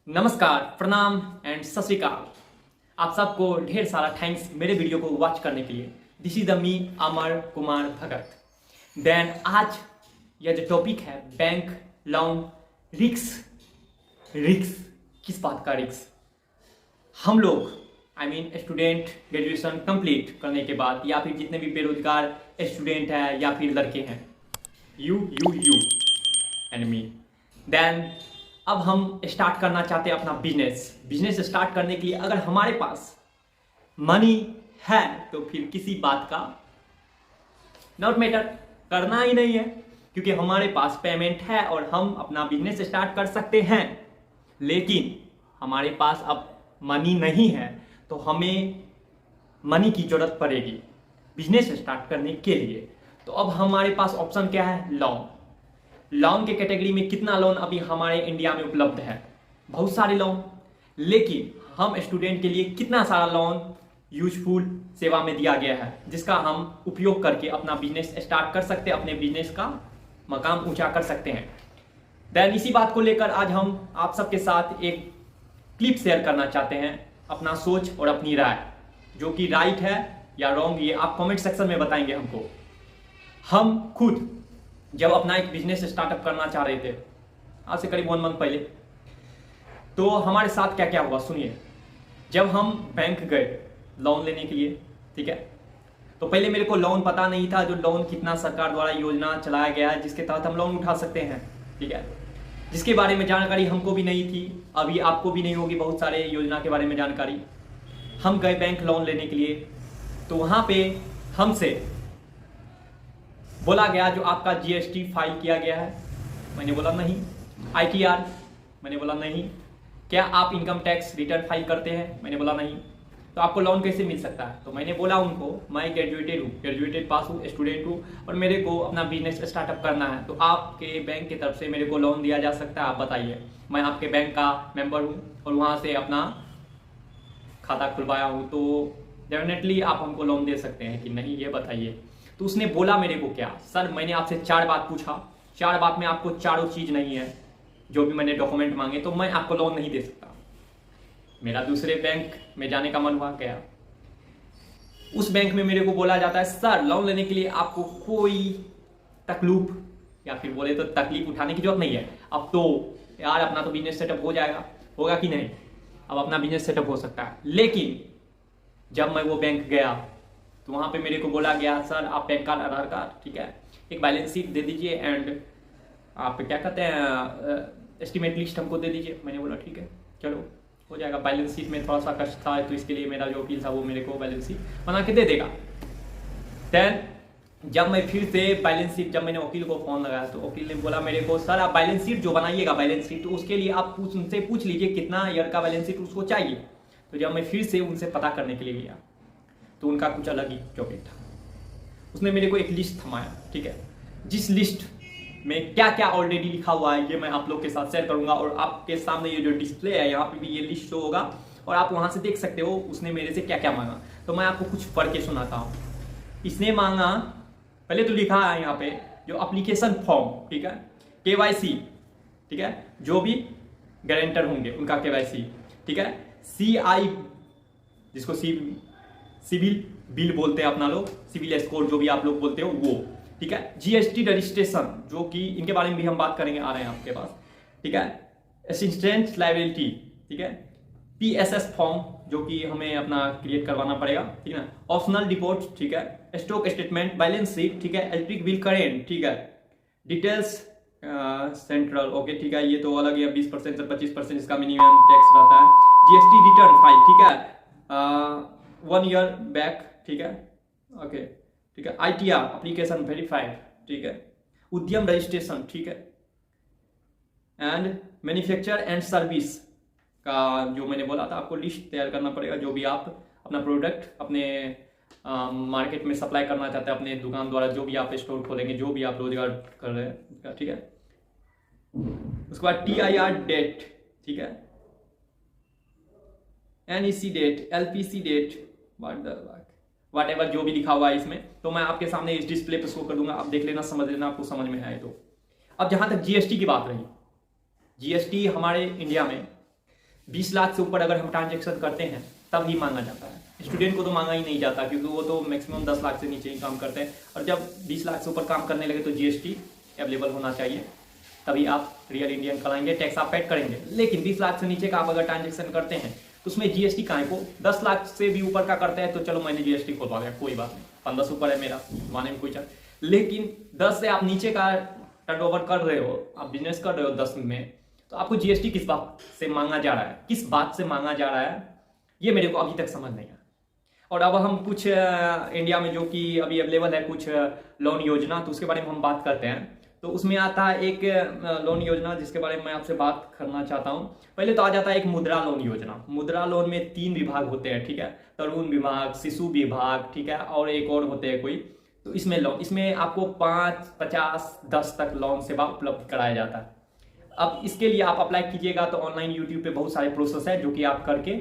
नमस्कार, प्रणाम एंड सत श्री अकाल। आप सबको ढेर सारा थैंक्स मेरे वीडियो को वॉच करने के लिए। This is the me Amar Kumar Bhagat. Then आज यह जो टॉपिक है बैंक लोन रिक्स किस बात का रिक्स? हम लोग स्टूडेंट ग्रेजुएशन कंप्लीट करने के बाद या फिर जितने भी बेरोजगार स्टूडेंट हैं या फिर लड़के हैं, यू एंड मी, देन अब हम स्टार्ट करना चाहते हैं अपना बिजनेस स्टार्ट करने के लिए अगर हमारे पास मनी है तो फिर किसी बात का नॉट मैटर करना ही नहीं है, क्योंकि हमारे पास पेमेंट है और हम अपना बिजनेस स्टार्ट कर सकते हैं। लेकिन हमारे पास अब मनी नहीं है तो हमें मनी की जरूरत पड़ेगी बिजनेस स्टार्ट करने के लिए। तो अब हमारे पास ऑप्शन क्या है? लोन के कैटेगरी में कितना लोन अभी हमारे इंडिया में उपलब्ध है? बहुत सारे लोन। लेकिन हम स्टूडेंट के लिए कितना सारा लोन यूजफुल सेवा में दिया गया है जिसका हम उपयोग करके अपना बिजनेस स्टार्ट कर सकते हैं, अपने बिजनेस का मकाम ऊंचा कर सकते हैं। देन इसी बात को लेकर आज हम आप सबके साथ एक क्लिप शेयर करना चाहते हैं, अपना सोच और अपनी राय, जो कि राइट है या रॉन्ग ये आप कमेंट सेक्शन में बताएंगे हमको। हम खुद जब अपना एक बिजनेस स्टार्टअप करना चाह रहे थे आज से करीब 1 मंथ पहले, तो हमारे साथ क्या क्या हुआ सुनिए। जब हम बैंक गए लोन लेने के लिए, ठीक है, तो पहले मेरे को लोन पता नहीं था, जो लोन कितना सरकार द्वारा योजना चलाया गया है जिसके तहत हम लोन उठा सकते हैं, ठीक है, जिसके बारे में जानकारी हमको भी नहीं थी, अभी आपको भी नहीं होगी बहुत सारे योजना के बारे में जानकारी। हम गए बैंक लोन लेने के लिए, तो वहां पे हमसे बोला गया जो आपका जीएसटी फाइल किया गया है? मैंने बोला नहीं। आईटीआर? मैंने बोला नहीं। क्या आप इनकम टैक्स रिटर्न फाइल करते हैं? मैंने बोला नहीं। तो आपको लोन कैसे मिल सकता है? तो मैंने बोला उनको मैं ग्रेजुएटेड पास हूँ, स्टूडेंट हूँ और मेरे को अपना बिजनेस स्टार्टअप करना है, तो आपके बैंक की तरफ से मेरे को लोन दिया जा सकता है? आप बताइए। मैं आपके बैंक का मेंबर हूँ और वहाँ से अपना खाता खुलवाया हूँ, तो डेफिनेटली आप हमको लोन दे सकते हैं कि नहीं, ये बताइए। तो उसने बोला मेरे को क्या, सर मैंने आपसे 4 बात पूछा, 4 बात में आपको चारों चीज नहीं है जो भी मैंने डॉक्यूमेंट मांगे, तो मैं आपको लोन नहीं दे सकता। मेरा दूसरे बैंक में जाने का मन हुआ, गया। उस बैंक में मेरे को बोला जाता है सर लोन लेने के लिए आपको कोई तकलीफ या फिर बोले तो तकलीफ उठाने की जरूरत नहीं है। अब तो यार अपना तो बिजनेस सेटअप हो जाएगा, होगा कि नहीं? अब अपना बिजनेस सेटअप हो सकता है। लेकिन जब मैं वो बैंक गया तो वहां पे मेरे को बोला गया सर आप पैन कार्ड, आधार कार्ड, ठीक है, एक बैलेंस शीट दे दीजिए एंड आप क्या कहते हैं एस्टिमेट लिस्ट हमको दे दीजिए। मैंने बोला ठीक है चलो हो जाएगा। बैलेंस शीट में थोड़ा सा कष्ट था, तो इसके लिए मेरा जो वकील था वो मेरे को बैलेंस शीट बना के दे देगा। देन जब मैं फिर से बैलेंस शीट, जब मैंने वकील को फोन लगाया तो वकील ने बोला मेरे को सर आप बैलेंस शीट जो बनाइएगा बैलेंस शीट, तो उसके लिए आप उनसे पूछ लीजिए कितना ईयर का बैलेंस शीट उसको चाहिए। तो जब मैं फिर से उनसे पता करने के लिए गया तो उनका कुछ अलग ही टॉपिक था। उसने मेरे को एक लिस्ट थमाया, ठीक है, जिस लिस्ट में क्या क्या ऑलरेडी लिखा हुआ है ये मैं आप लोग के साथ शेयर करूंगा और आपके सामने ये जो डिस्प्ले है यहाँ पे भी ये लिस्ट शो होगा और आप वहां से देख सकते हो उसने मेरे से क्या क्या मांगा। तो मैं आपको कुछ पढ़ के सुनाता हूँ। इसने मांगा, पहले तो लिखा है यहाँ पे जो एप्लीकेशन फॉर्म, ठीक है, KYC, ठीक है, जो भी गारंटर होंगे उनका KYC, ठीक है, CI जिसको सिविल बिल बोलते हैं अपना लोग, सिविल स्कोर जो भी आप लोग बोलते हो वो, ठीक है, GST रजिस्ट्रेशन जो कि इनके बारे में भी हम बात करेंगे, आ रहे हैं आपके पास, ठीक है, असिस्टेंट लायबिलिटी, ठीक है, PSS फॉर्म जो कि हमें अपना क्रिएट करवाना पड़ेगा, ठीक है, ऑप्शनल रिपोर्ट, ठीक है, स्टॉक स्टेटमेंट, बैलेंस शीट, ठीक है, इलेक्ट्रिक बिल करेंट, ठीक है, डिटेल्स सेंट्रल, ओके, ठीक है, ये तो अलग है, 20% से 25% इसका मिनिमम टैक्स रहता है, GST रिटर्न फाइल, ठीक है, 1 ईयर बैक, ठीक है, ओके, ठीक है, ITR एप्लीकेशन वेरीफाइड, ठीक है, उद्यम रजिस्ट्रेशन, ठीक है, एंड मैन्युफैक्चर एंड सर्विस का जो मैंने बोला था आपको लिस्ट तैयार करना पड़ेगा, जो भी आप अपना प्रोडक्ट अपने मार्केट में सप्लाई करना चाहते हैं अपने दुकान द्वारा, जो भी आप स्टोर खोलेंगे, जो भी आप रोजगार कर रहे हैं, ठीक है। उसके बाद TIR डेट, ठीक है, NEC date, LPC date, whatever जो भी लिखा हुआ है इसमें, तो मैं आपके सामने इस डिस्प्ले पे शो कर दूंगा, आप देख लेना, समझ लेना, आपको समझ में आए तो। अब जहां तक GST की बात रही, GST हमारे इंडिया में 20 लाख से ऊपर अगर हम ट्रांजेक्शन करते हैं तब ही मांगा जाता है। स्टूडेंट को तो मांगा ही नहीं जाता क्योंकि वो तो मैक्सिमम 10 लाख से नीचे ही काम करते हैं, और जब 20 लाख से ऊपर काम करने लगे तो जीएसटी अवेलेबल होना चाहिए, तभी आप रियल इंडियन कराएंगे, टैक्स आप पेड करेंगे। लेकिन 20 लाख से नीचे का आप अगर ट्रांजेक्शन करते हैं तो उसमें जीएसटी कहाँ को, 10 लाख से भी ऊपर का करते हैं तो चलो मैंने जीएसटी खोलवा दिया, कोई बात नहीं, 15 से ऊपर है मेरा, माने में कोई चल। लेकिन 10 से आप नीचे का टर्नओवर कर रहे हो, आप बिजनेस कर रहे हो 10 में, तो आपको जीएसटी किस बात से मांगा जा रहा है, किस बात से मांगा जा रहा है, ये मेरे को अभी तक समझ नहीं आया। और अब हम कुछ इंडिया में जो कि अभी अवेलेबल है कुछ लोन योजना, तो उसके बारे में हम बात करते हैं। तो उसमें आता है एक लोन योजना जिसके बारे में मैं आपसे बात करना चाहता हूं। पहले तो आ जाता है एक मुद्रा लोन योजना। मुद्रा लोन में 3 विभाग होते हैं, ठीक है, तरुण विभाग, शिशु विभाग, ठीक है, और एक और होते हैं कोई। तो इसमें लोन, इसमें आपको 5, 50, 10 तक लोन सेवा उपलब्ध कराया जाता है। अब इसके लिए आप अप्लाई कीजिएगा तो ऑनलाइन यूट्यूब पे बहुत सारे प्रोसेस है जो कि आप करके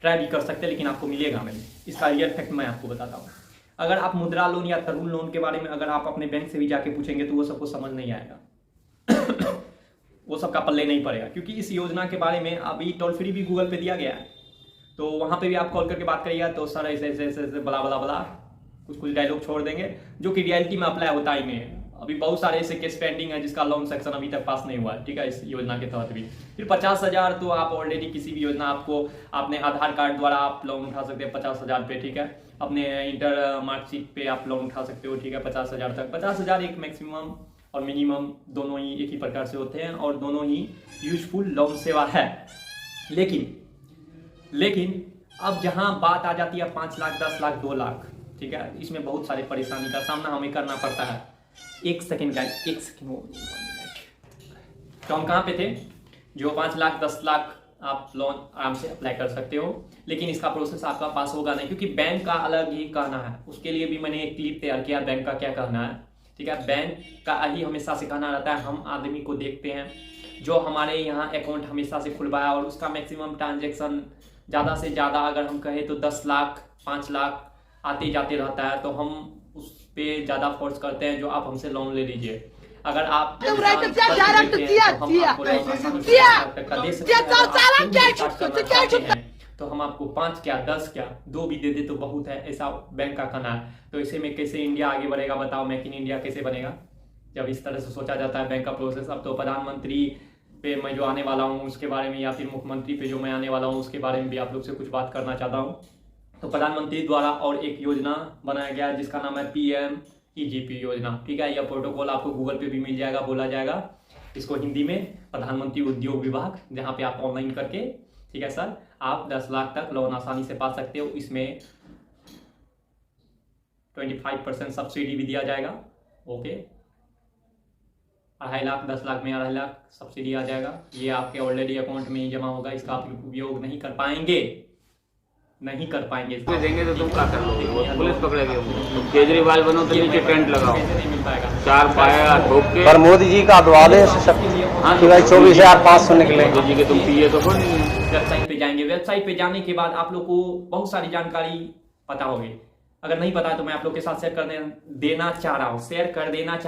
ट्राई भी कर सकते हैं, लेकिन आपको मिलेगा नहीं। इसका रियल फैक्ट मैं आपको बताता हूँ। अगर आप मुद्रा लोन या तरुण लोन के बारे में अगर आप अपने बैंक से भी जाके पूछेंगे तो वो सबको समझ नहीं आएगा वो सबका पल्ले नहीं पड़ेगा, क्योंकि इस योजना के बारे में अभी टोल फ्री भी गूगल पे दिया गया है। तो वहां पे भी आप कॉल करके बात करिएगा तो सर ऐसे ऐसे ऐसे बला बला बला कुछ डायलॉग छोड़ देंगे जो कि रियलिटी में अप्लाई होता ही नहीं है। अभी बहुत सारे ऐसे केस पेंडिंग है जिसका लोन सेक्शन अभी तक पास नहीं हुआ है, ठीक है, इस योजना के तहत भी। फिर 50,000 तो आप ऑलरेडी किसी भी योजना आपको आपने आधार कार्ड द्वारा आप लोन उठा सकते हैं 50,000 पे, ठीक है, अपने इंटर मार्कशीट पे आप लोन उठा सकते हो, ठीक है, 50,000 तक। 50,000 एक मैक्सिमम और मिनिमम दोनों ही एक ही प्रकार से होते हैं और दोनों ही यूजफुल लोन सेवा है। लेकिन अब जहां बात आ जाती है 5 लाख, 10 लाख, 2 लाख, ठीक है, इसमें बहुत सारी परेशानी का सामना हमें करना पड़ता है। एक सेकंड तो हम कहाँ पे थे, जो 5 लाख 10 लाख आप लोन आराम से अप्लाई कर सकते हो, लेकिन इसका प्रोसेस आपका पास होगा नहीं, क्योंकि बैंक का अलग ही कहना है। उसके लिए भी मैंने एक क्लिप तैयार किया, बैंक का क्या कहना है, ठीक है। बैंक का ही हमेशा से कहना रहता है, हम आदमी को देखते हैं जो हमारे यहाँ अकाउंट हमेशा से खुलवाया और उसका मैक्सिमम ट्रांजेक्शन ज़्यादा से ज़्यादा अगर हम कहें तो 10 लाख 5 लाख आते जाते रहता है, तो हम उस पे ज़्यादा फोर्स करते हैं जो आप हमसे लोन ले लीजिए। अगर आप तो हम आपको 5 क्या 10 क्या 2 भी दे दे तो बहुत है, ऐसा बैंक का कहना है। तो ऐसे में कैसे इंडिया आगे बढ़ेगा बताओ, मेक इन इंडिया कैसे बनेगा जब इस तरह से सोचा जाता है बैंक का प्रोसेस। अब तो प्रधानमंत्री पे मैं जो आने वाला हूँ उसके बारे में, या फिर मुख्यमंत्री पे जो मैं आने वाला हूँ उसके बारे में भी आप लोग से कुछ बात करना चाहता हूँ। तो प्रधानमंत्री द्वारा और एक योजना बनाया गया जिसका नाम है PMEGP योजना, ठीक है। यह प्रोटोकॉल आपको गूगल पे भी मिल जाएगा, बोला जाएगा इसको हिंदी में, प्रधानमंत्री उद्योग विभाग, जहाँ पे आप ऑनलाइन करके, ठीक है सर, आप 10 लाख तक लोन आसानी से पा सकते हो। इसमें 25% सब्सिडी भी दिया जाएगा, ओके। 2.5 लाख 10 लाख में 2.5 लाख सब्सिडी आ जाएगा। ये आपके ऑलरेडी अकाउंट में ही जमा होगा, इसका आप उपयोग नहीं कर पाएंगे। देंगे तो तुम क्या कर लोगे, वो पुलिस पकड़ेगी। केजरीवाल बनो तो नीचे टेंट लगाओ, 4 पाया ठोक के। पर मोदी जी का आदेश कि भाई 24,500 निकले। मोदी जी के तुम पिए तो कौन। वेबसाइट पे जाएंगे, वेबसाइट पे जाने के बाद आप लोग को बहुत सारी जानकारी पता होगी। अगर नहीं पता है तो मैं आप लोग के साथ शेयर कर देना चाह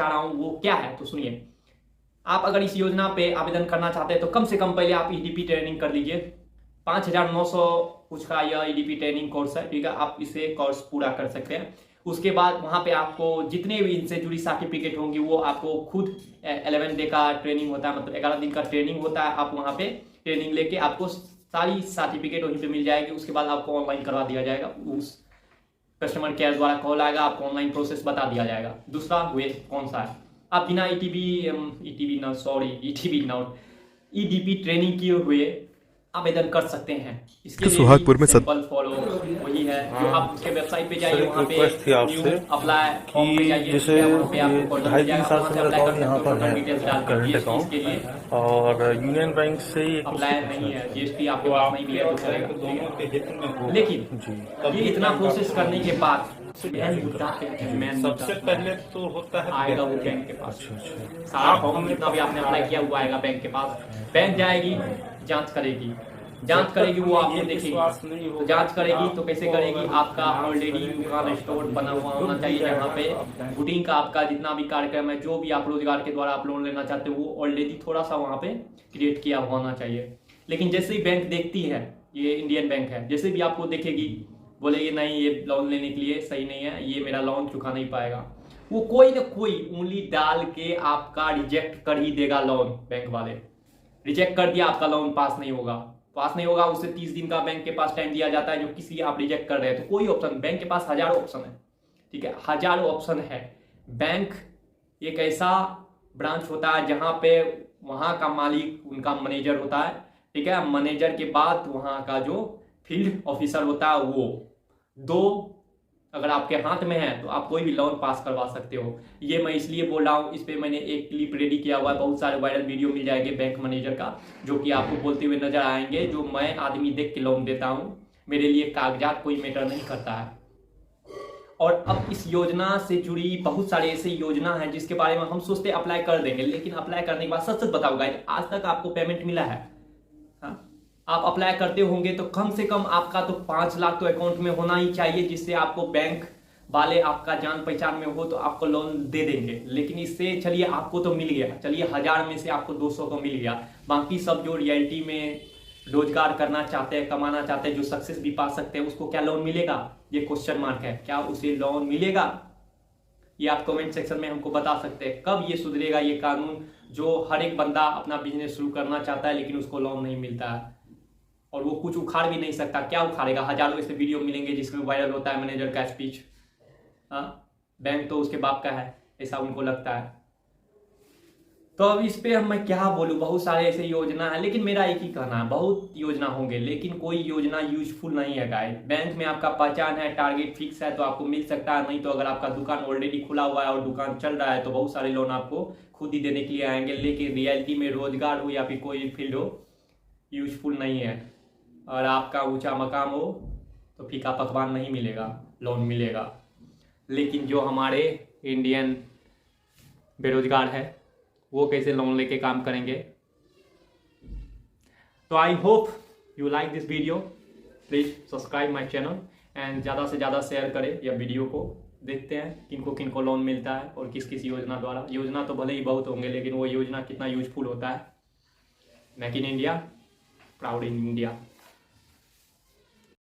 रहा हूँ वो क्या है। तो सुनिए, आप अगर इस योजना पे आवेदन करना चाहते हैं तो कम से कम पहले आप EDP ट्रेनिंग कर लीजिए। 5,900 कुछ का यह EDP ट्रेनिंग कोर्स है, ठीक है, आप इसे कोर्स पूरा कर सकते हैं। उसके बाद वहां पे आपको जितने भी इनसे जुड़ी सर्टिफिकेट होंगी वो आपको खुद 11 डे का ट्रेनिंग होता है, मतलब 11 दिन का ट्रेनिंग होता है। आप वहां पे ट्रेनिंग लेके आपको सारी सर्टिफिकेट वहीं पे मिल जाएगी। उसके बाद आपको ऑनलाइन करवा दिया जाएगा, उस कस्टमर केयर द्वारा कॉल आएगा, आपको ऑनलाइन प्रोसेस बता दिया जाएगा। दूसरा वे कौन सा है, आप बिना EDP ट्रेनिंग किए हुए आवेदन कर सकते हैं। इसके लिए सुहागपुर में सिंपल फॉलो वही है जो आप उसके वेबसाइट पे जाइए, वहाँ पे अप्लाई फॉर्म पे जाइए, जैसे 2.5-3 साल से मेरा अकाउंट यहाँ पर है, करंट अकाउंट, और यूनियन बैंक से अप्लाई नहीं है, GST आपके पास नहीं भी है तो चलेगा। लेकिन ये इतना प्रोसेस करने के बाद सबसे पहले तो होता है आएगा वो बैंक के पास, सारा फॉर्म जितना भी आपने अप्लाई किया हुआ आएगा बैंक के पास। बैंक जाएगी, जांच करेगी वो आपको देखेगी। तो जांच करेगी तो कैसे करेगी, आपका ऑलरेडी दुकान स्टोर बना हुआ होना चाहिए जहाँ पे बुकिंग का आपका जितना भी कार्यक्रम है, जो भी आप रोजगार के द्वारा आप लोन लेना चाहते हो वो ऑलरेडी थोड़ा सा वहाँ पे क्रिएट किया होना चाहिए। लेकिन जैसे ही बैंक देखती है, ये इंडियन बैंक है, जैसे भी आपको देखेगी बोलेगी नहीं ये लोन लेने के लिए सही नहीं है, ये मेरा लोन चुका नहीं पाएगा, वो कोई ना कोई उंगली डाल के आपका रिजेक्ट कर ही देगा लोन। बैंक वाले रिजेक्ट कर दिया, आपका लोन पास नहीं होगा, उसे 30 दिन का बैंक के पास टाइम दिया जाता है, जो किसी आप रिजेक्ट कर रहे हैं तो कोई ऑप्शन, बैंक के पास हजारों ऑप्शन है, ठीक है, हजारों ऑप्शन है। बैंक एक ऐसा ब्रांच होता है जहां पे वहां का मालिक उनका मैनेजर होता है, ठीक है, मैनेजर के बाद वहां का जो फील्ड ऑफिसर होता है, वो दो अगर आपके हाथ में है तो आप कोई भी लोन पास करवा सकते हो। ये मैं इसलिए बोल रहा हूँ, इस पे मैंने एक क्लिप रेडी किया हुआ है, बहुत सारे वायरल वीडियो मिल जाएंगे बैंक मैनेजर का, जो कि आपको बोलते हुए नजर आएंगे, जो मैं आदमी देख के लोन देता हूँ, मेरे लिए कागजात कोई मैटर नहीं करता है। और अब इस योजना से जुड़ी बहुत सारे ऐसे योजना है जिसके बारे में हम सोचते अप्लाई कर देंगे, लेकिन अप्लाई करने के बाद सच सच बताओ गाइस, आज तक आपको पेमेंट मिला है? आप अप्लाई करते होंगे तो कम से कम आपका तो 5 लाख तो अकाउंट में होना ही चाहिए, जिससे आपको बैंक वाले आपका जान पहचान में हो तो आपको लोन दे देंगे। लेकिन इससे चलिए आपको तो मिल गया, चलिए 1000 में से आपको 200 तो मिल गया, बाकी सब जो रियलिटी में रोजगार करना चाहते हैं, कमाना चाहते हैं, जो सक्सेस भी पा सकते हैं, उसको क्या लोन मिलेगा? ये क्वेश्चन मार्क है। क्या उसे लोन मिलेगा? ये आप कमेंट सेक्शन में हमको बता सकते हैं। कब ये सुधरेगा ये कानून, जो हर एक बंदा अपना बिजनेस शुरू करना चाहता है लेकिन उसको लोन नहीं मिलता है और वो कुछ उखाड़ भी नहीं सकता। क्या उखाड़ेगा? हजारों ऐसे वीडियो मिलेंगे जिसमें वायरल होता है मैनेजर का स्पीच, बैंक तो उसके बाप का है, ऐसा उनको लगता है। तो अब इस पे मैं क्या बोलूं, बहुत सारे ऐसे योजना है, लेकिन मेरा एक ही कहना है, बहुत योजना होंगे लेकिन कोई योजना यूजफुल नहीं है गाइस। बैंक में आपका पहचान है, टारगेट फिक्स है तो आपको मिल सकता है, नहीं तो अगर आपका दुकान ऑलरेडी खुला हुआ है और दुकान चल रहा है तो बहुत सारे लोन आपको खुद ही देने के लिए आएंगे। लेकिन रियलिटी में रोजगार हो या फिर कोई फील्ड हो, यूजफुल नहीं है। और आपका ऊंचा मकाम हो तो फीका पकवान नहीं मिलेगा, लोन मिलेगा। लेकिन जो हमारे इंडियन बेरोजगार है वो कैसे लोन लेके काम करेंगे? तो I hope you like this video, please subscribe my channel and ज़्यादा से ज़्यादा शेयर करें यह वीडियो को। देखते हैं किनको किनको लोन मिलता है और किस किस योजना द्वारा। योजना तो भले ही बहुत होंगे लेकिन वो योजना कितना यूजफुल होता है। Make in India, proud in India.